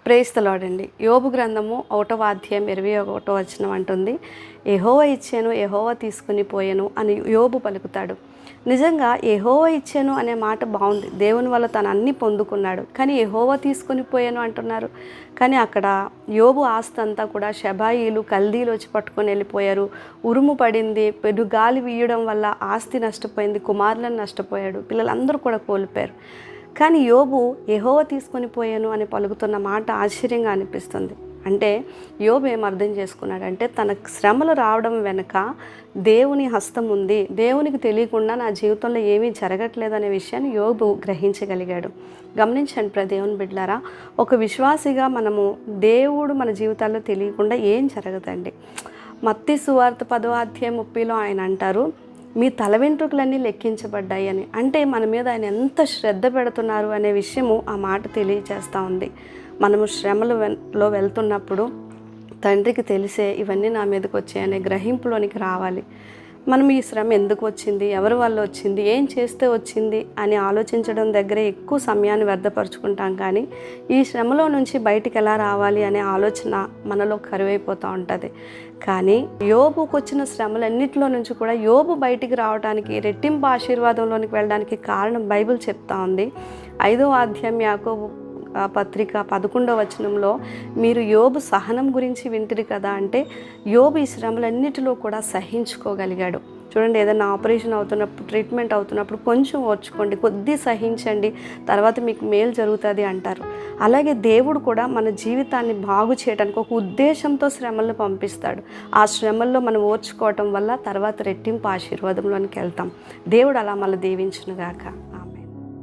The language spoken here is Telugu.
ప్రైజ్ ది లార్డ్ అండి. యోబు గ్రంథము 1వ అధ్యాయం 21వ వచనం అంటుంది, యెహోవా ఇచ్చాను యెహోవా తీసుకుని పోయాను అని యోబు పలుకుతాడు. నిజంగా యెహోవా ఇచ్చాను అనే మాట బాగుంది. దేవుని వల్ల తను అన్నీ పొందుకున్నాడు. కానీ యెహోవా తీసుకొని పోయాను అంటున్నారు. కానీ అక్కడ యోబు ఆస్తి అంతా కూడా షబాయిలు కల్దీలు వచ్చి పట్టుకొని వెళ్ళిపోయారు. ఉరుము పడింది, పెనుగాలి వీయడం వల్ల ఆస్తి నష్టపోయింది, కుమారులను నష్టపోయాడు, పిల్లలందరూ కూడా కోల్పోయారు. కానీ యోబు యెహోవా తీసుకొని పోయాను అని పలుకుతున్న మాట ఆశ్చర్యంగా అనిపిస్తుంది. అంటే యోబు ఏం అర్థం చేసుకున్నాడంటే తన శ్రమలు రావడం వెనుక దేవుని హస్తం ఉంది, దేవునికి తెలియకుండా నా జీవితంలో ఏమీ జరగట్లేదు అనే విషయాన్ని యోబు గ్రహించగలిగాడు. గమనించండి దేవుని బిడ్డలారా, ఒక విశ్వాసిగా మనము దేవుడు మన జీవితాల్లో తెలియకుండా ఏం జరగదండి. మత్తయి సువార్త 10వ అధ్యాయం 30లో ఆయన అంటారు, మీ తల వెంట్రుకలన్నీ లెక్కించబడ్డాయి అని. అంటే మన మీద ఆయన ఎంత శ్రద్ధ పెడుతున్నారు అనే విషయము ఆ మాట తెలియజేస్తూ ఉంది. మనము శ్రమలో వెళ్తున్నప్పుడు తండ్రికి తెలిసే ఇవన్నీ నా మీదకి వచ్చాయనే గ్రహింపులోనికి రావాలి. మనం ఈ శ్రమ ఎందుకు వచ్చింది, ఎవరి వల్ల వచ్చింది, ఏం చేస్తే వచ్చింది అని ఆలోచించడం దగ్గరే ఎక్కువ సమయాన్ని వ్యర్థపరుచుకుంటాం. కానీ ఈ శ్రమలో నుంచి బయటికి ఎలా రావాలి అనే ఆలోచన మనలో కరువైపోతూ ఉంటుంది. కానీ యోబుకు వచ్చిన శ్రమలన్నింటిలో నుంచి కూడా యోబు బయటికి రావడానికి, రెట్టింపు ఆశీర్వాదంలోనికి వెళ్ళడానికి కారణం బైబిల్ చెప్తా ఉంది. 5వ అధ్యాయం యాకోబు పత్రిక 11వ వచనంలో మీరు యోబు సహనం గురించి వింటిరి కదా అంటే, యోబు ఈ శ్రమలన్నిటిలో కూడా సహించుకోగలిగాడు. చూడండి, ఏదైనా ఆపరేషన్ అవుతున్నప్పుడు, ట్రీట్మెంట్ అవుతున్నప్పుడు కొంచెం ఓర్చుకోండి, కొద్ది సహించండి, తర్వాత మీకు మేలు జరుగుతుంది అంటారు. అలాగే దేవుడు కూడా మన జీవితాన్ని బాగు చేయడానికి ఒక ఉద్దేశంతో శ్రమలను పంపిస్తాడు. ఆ శ్రమల్లో మనం ఓర్చుకోవటం వల్ల తర్వాత రెట్టింపు ఆశీర్వాదంలోనికి వెళ్తాం. దేవుడు అలా మళ్ళీ దీవించునుగాక.